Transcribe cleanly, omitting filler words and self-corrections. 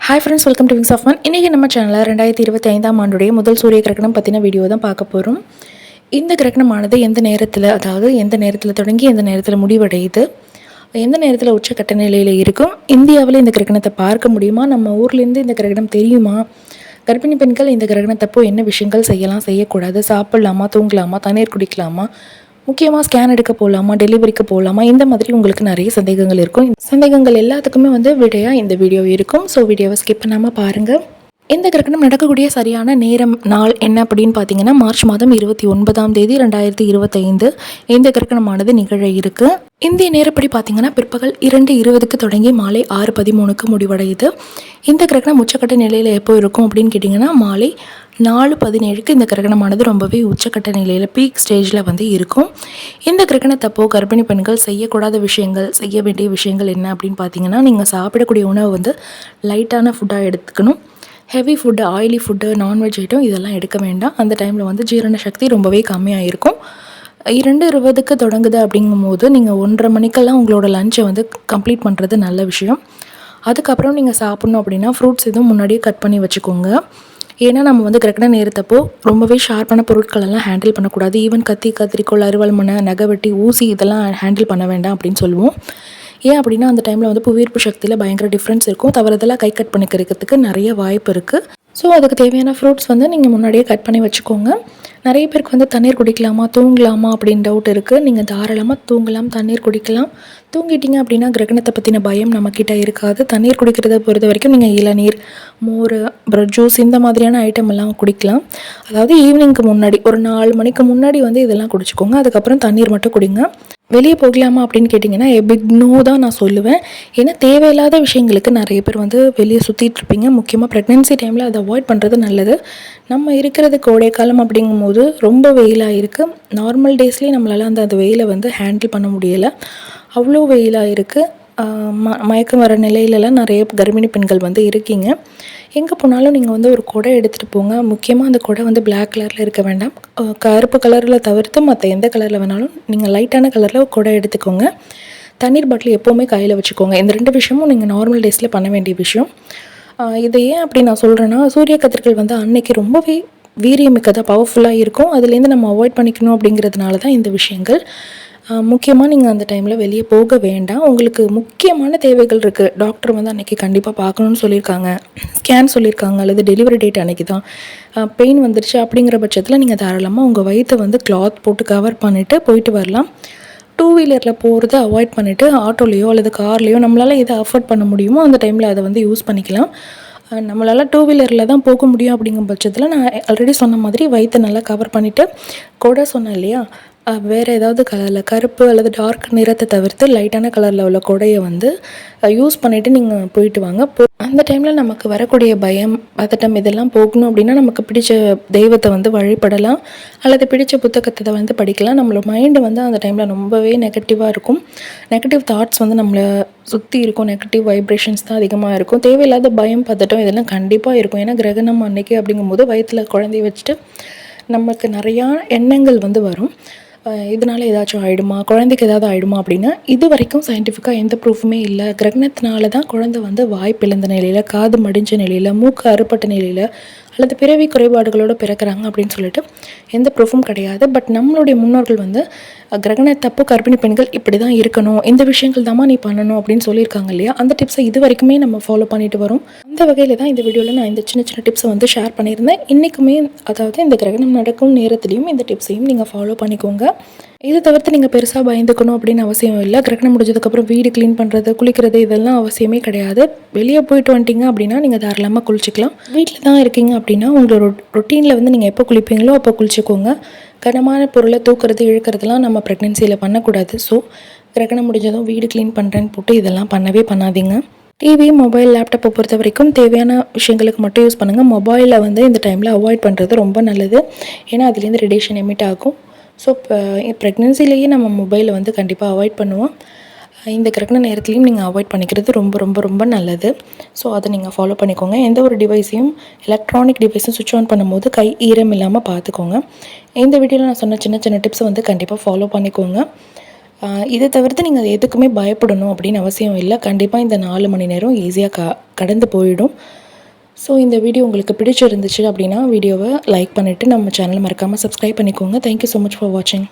Hi friends, welcome to Wings of One. இன்றைக்கி நம்ம சேனலில் 2025ஆம் ஆண்டுடைய முதல் சூரிய கிரகணம் பற்றின வீடியோ தான் பார்க்க போகிறோம். இந்த கிரகணமானது எந்த நேரத்தில் தொடங்கி எந்த நேரத்தில் முடிவடையுது, எந்த நேரத்தில் உச்சக்கட்ட நிலையில் இருக்கும், இந்தியாவில் இந்த கிரகணத்தை பார்க்க முடியுமா, நம்ம ஊர்லேருந்து இந்த கிரகணம் தெரியுமா, கர்ப்பிணி பெண்கள் இந்த கிரகணத்தப்போ என்ன விஷயங்கள் செய்யலாம் செய்யக்கூடாது, சாப்பிட்லாமா, தூங்கலாமா, தண்ணீர் குடிக்கலாமா, முக்கியமாக ஸ்கேன் எடுக்க போகலாமா, டெலிவரிக்கு போகலாமா, இந்த மாதிரி உங்களுக்கு நிறைய சந்தேகங்கள் இருக்கும். சந்தேகங்கள் எல்லாத்துக்குமே விடையாக இந்த வீடியோ இருக்கும். ஸோ வீடியோவை ஸ்கிப் பண்ணாமல் பாருங்கள். இந்த கிரகணம் நடக்கக்கூடிய சரியான நேரம் நாள் என்ன அப்படின்னு பார்த்தீங்கன்னா, மார்ச் மாதம் 29ஆம் தேதி 2025 இந்த கிரகணமானது நிகழ இருக்கு. இந்திய நேரப்படி பார்த்தீங்கன்னா பிற்பகல் 2:20க்கு தொடங்கி மாலை 6:13க்கு முடிவடையுது. இந்த கிரகணம் உச்சக்கட்ட நிலையில் எப்போ இருக்கும் அப்படின்னு கேட்டிங்கன்னா, மாலை 4:17க்கு இந்த கிரகணமானது ரொம்பவே உச்சக்கட்ட நிலையில் பீக் ஸ்டேஜில் இருக்கும். இந்த கிரகணத்தப்போ கர்ப்பிணி பெண்கள் செய்யக்கூடாத விஷயங்கள், செய்ய வேண்டிய விஷயங்கள் என்ன அப்படின்னு பார்த்தீங்கன்னா, நீங்கள் சாப்பிடக்கூடிய உணவு லைட்டான ஃபுட்டாக எடுத்துக்கணும். Heavy food, oily food, non veg item இதெல்லாம் எடுக்க வேண்டாம். அந்த டைமில் ஜீரண சக்தி ரொம்பவே கம்மியாக இருக்கும். 2:20க்கு தொடங்குது அப்படிங்கும்போது நீங்கள் 1:30 மணிக்கெல்லாம் உங்களோட லஞ்சை கம்ப்ளீட் பண்ணுறது நல்ல விஷயம். அதுக்கப்புறம் நீங்கள் சாப்பிட்ணும் அப்படின்னா ஃப்ரூட்ஸ் எதுவும் முன்னாடியே கட் பண்ணி வச்சுக்கோங்க. ஏன்னா நம்ம கிரகண நேரத்தப்போ ரொம்பவே ஷார்ப்பான பொருட்களெல்லாம் ஹேண்டில் பண்ணக்கூடாது. ஈவன் கத்தி, கத்திரிக்கோள், அருவாள்மனை, நகவெட்டி, ஊசி இதெல்லாம் ஹேண்டில் பண்ண வேண்டாம் அப்படின்னு சொல்லுவோம். ஏன் அப்படின்னா அந்த டைமில் புவியீர்ப்பு சக்தியில் பயங்கர டிஃப்ரென்ஸ் இருக்கும். தவறுதலாக கை கட் பண்ணிக்கிறதுக்கு நிறைய வாய்ப்பு இருக்குது. ஸோ அதுக்கு தேவையான ஃப்ரூட்ஸ் நீங்கள் முன்னாடியே கட் பண்ணி வச்சுக்கோங்க. நிறைய பேருக்கு தண்ணீர் குடிக்கலாமா, தூங்கலாமா அப்படின்னு டவுட் இருக்குது. நீங்கள் தாராளமாக தூங்கலாம், தண்ணீர் குடிக்கலாம். தூங்கிட்டீங்க அப்படின்னா கிரகணத்தை பற்றின பயம் நம்மக்கிட்ட இருக்காது. தண்ணீர் குடிக்கிறத பொறுத்த வரைக்கும் நீங்கள் இளநீர், மோர், அப்புறம் ஜூஸ் இந்த மாதிரியான ஐட்டம் எல்லாம் குடிக்கலாம். அதாவது ஈவினிங்க்கு முன்னாடி ஒரு 4 மணிக்கு முன்னாடி இதெல்லாம் குடிச்சிக்கோங்க. அதுக்கப்புறம் தண்ணீர் மட்டும் குடிங்க. வெளியே போகலாமா அப்படின்னு கேட்டிங்கன்னா பிக் நோ தான் நான் சொல்லுவேன். ஏன்னா தேவையில்லாத விஷயங்களுக்கு நிறைய பேர் வெளியே சுற்றிட்டு இருப்பீங்க. முக்கியமாக ப்ரெக்னென்சி டைமில் அதை அவாய்ட் பண்ணுறது நல்லது. நம்ம இருக்கிறது கோடைக்காலம் அப்படிங்கும்போது ரொம்ப வெயிலாக இருக்குது. நார்மல் டேஸ்லேயே நம்மளால் அந்த வெயிலை ஹேண்டில் பண்ண முடியலை. அவ்வளோ வெயிலாக இருக்குது. மயக்கம் வர நிலையிலலாம் நிறைய கர்ப்பிணி பெண்கள் இருக்கீங்க. எங்கே போனாலும் நீங்கள் ஒரு குடை எடுத்துகிட்டு போங்க. முக்கியமாக அந்த குடை பிளாக் கலரில் இருக்க வேண்டாம். கருப்பு கலரில் தவிர்த்து மற்ற எந்த கலரில் வேணாலும் நீங்கள் லைட்டான கலரில் குடை எடுத்துக்கோங்க. தண்ணீர் பாட்டில் எப்போவுமே கையில் வச்சுக்கோங்க. இந்த 2 விஷயமும் நீங்கள் நார்மல் டேஸில் பண்ண வேண்டிய விஷயம். இதை ஏன் அப்படி நான் சொல்கிறேன்னா, சூரிய கதிர்கள் அன்னைக்கு ரொம்பவே வீரியமிக்கதாக பவர்ஃபுல்லாக இருக்கும். அதுலேருந்து நம்ம அவாய்ட் பண்ணிக்கணும் அப்படிங்கிறதுனால தான் இந்த விஷயங்கள். முக்கியமாக நீங்கள் அந்த டைமில் வெளியே போக வேண்டாம். உங்களுக்கு முக்கியமான தேவைகள் இருக்குது. டாக்டர் அன்றைக்கி கண்டிப்பாக பார்க்கணுன்னு சொல்லியிருக்காங்க, ஸ்கேன் சொல்லியிருக்காங்க, அல்லது டெலிவரி டேட் அன்றைக்கி தான் பெயின் வந்துருச்சு அப்படிங்கிற பட்சத்தில் நீங்கள் தாராளமாக உங்கள் வயிற்றை கிளாத் போட்டு கவர் பண்ணிவிட்டு போயிட்டு வரலாம். 2 வீலரில் போகிறத அவாய்ட் பண்ணிவிட்டு ஆட்டோலேயோ அல்லது கார்லேயோ நம்மளால் எதை அஃபோர்ட் பண்ண முடியுமோ அந்த டைமில் அதை யூஸ் பண்ணிக்கலாம். நம்மளால் 2 வீலரில் தான் போக முடியும் அப்படிங்கிற பட்சத்தில் நான் ஆல்ரெடி சொன்ன மாதிரி வயிற்றை நல்லா கவர் பண்ணிவிட்டு, கூட சொன்னேன் இல்லையா, வேறு ஏதாவது கலரில் கருப்பு அல்லது டார்க் நிறத்தை தவிர்த்து லைட்டான கலரில் உள்ள கொடையை யூஸ் பண்ணிவிட்டு நீங்கள் போயிட்டு வாங்க. அந்த டைமில் நமக்கு வரக்கூடிய பயம், பதட்டம் இதெல்லாம் போகணும் அப்படின்னா நமக்கு பிடிச்ச தெய்வத்தை வழிபடலாம், அல்லது பிடிச்ச புத்தகத்தை படிக்கலாம். நம்மளோட மைண்டு அந்த டைமில் ரொம்பவே நெகட்டிவாக இருக்கும். நெகட்டிவ் தாட்ஸ் நம்மளை சுற்றி இருக்கும். நெகட்டிவ் வைப்ரேஷன்ஸ் தான் அதிகமாக இருக்கும். தேவையில்லாத பயம், பதட்டம் இதெல்லாம் கண்டிப்பாக இருக்கும். ஏன்னா கிரகணம் அன்னைக்கு அப்படிங்கும்போது வயிற்றில் குழந்தைய வச்சுட்டு நமக்கு நிறையா எண்ணங்கள் வரும். இதனால் ஏதாச்சும் ஆகிடுமா, குழந்தைக்கு ஏதாவது ஆகிடுமா அப்படின்னு. இது வரைக்கும் சயின்டிஃபிக்காக எந்த ப்ரூஃபுமே இல்லை. கிரகணத்தினால தான் குழந்தை வாய் பிளந்த நிலையில், காது மடிஞ்ச நிலையில், மூக்கு அறுப்பட்ட நிலையில் அல்லது பிறவி குறைபாடுகளோடு பிறக்கிறாங்க அப்படின்னு சொல்லிட்டு எந்த ப்ரூஃபும் கிடையாது. பட் நம்மளுடைய முன்னோர்கள் கிரகணத்தப்போ கர்ப்பிணி பெண்கள் இப்படி தான் இருக்கணும், இந்த விஷயங்கள் தாம்மா நீ பண்ணணும் அப்படின்னு சொல்லியிருக்காங்க இல்லையா. அந்த டிப்ஸை இது வரைக்குமே நம்ம ஃபாலோ பண்ணிட்டு வரோம். அந்த வகையில் தான் இந்த வீடியோவில் நான் இந்த சின்ன சின்ன டிப்ஸை ஷேர் பண்ணியிருந்தேன். இன்றைக்குமே அதாவது இந்த கிரகணம் நடக்கும் நேரத்துலையும் இந்த டிப்ஸையும் நீங்கள் ஃபாலோ பண்ணிக்கோங்க. இதை தவிர்த்து நீங்கள் பெருசாக பயந்துக்கணும் அப்படின்னு அவசியம் இல்லை. கிரகணம் முடிஞ்சதுக்கப்புறம் வீடு க்ளீன் பண்ணுறது, குளிக்கிறது இதெல்லாம் அவசியமே கிடையாது. வெளியே போயிட்டு வந்துட்டீங்க அப்படின்னா நீங்கள் தாராளமாக குளிச்சிக்கலாம். வீட்டில் தான் இருக்கீங்க அப்படின்னா உங்களோட ரொட்டீனில் நீங்கள் எப்போ குளிப்பீங்களோ அப்போ குளிச்சுக்கோங்க. கனமான பொருளை தூக்குறது, இழுக்கிறதுலாம் நம்ம ப்ரெக்னென்சியில் பண்ணக்கூடாது. ஸோ கிரகணம் முடிஞ்சதும் வீடு க்ளீன் பண்ணுறேன்னு போட்டு இதெல்லாம் பண்ணவே பண்ணாதீங்க. டிவி, மொபைல், லேப்டாப்பை பொறுத்த வரைக்கும் தேவையான விஷயங்களுக்கு மட்டும் யூஸ் பண்ணுங்கள். மொபைலில் இந்த டைமில் அவாய்ட் பண்ணுறது ரொம்ப நல்லது. ஏன்னா அதுலேருந்து ரேடியேஷன் எமிட் ஆகும். ஸோ இப்போ ப்ரெக்னென்சிலேயே நம்ம மொபைலை கண்டிப்பாக அவாய்ட் பண்ணுவோம். இந்த கிரகண நேரத்துலையும் நீங்கள் அவாய்ட் பண்ணிக்கிறது ரொம்ப ரொம்ப ரொம்ப நல்லது. ஸோ அதை நீங்கள் ஃபாலோ பண்ணிக்கோங்க. எந்த ஒரு டிவைஸையும், எலக்ட்ரானிக் டிவைஸும் சுவிட்ச் ஆன் பண்ணும்போது கை ஈரம் இல்லாமல் பார்த்துக்கோங்க. இந்த வீடியோவில் நான் சொன்ன சின்ன சின்ன டிப்ஸை கண்டிப்பாக ஃபாலோ பண்ணிக்கோங்க. இதை தவிர்த்து நீங்கள் எதுக்குமே பயப்படணும் அப்படின்னு அவசியம் இல்லை. கண்டிப்பாக இந்த 4 மணி நேரம் ஈஸியாக கடந்து போயிடும். ஸோ இந்த வீடியோ உங்களுக்கு பிடிச்சிருந்துச்சு அப்படின்னா வீடியோவை லைக் பண்ணிவிட்டு நம்ம சேனலை மறக்காமல் சப்ஸ்கிரைப் பண்ணிக்கோங்க. தேங்க்யூ ஸோ மச் ஃபார் வாட்சிங்.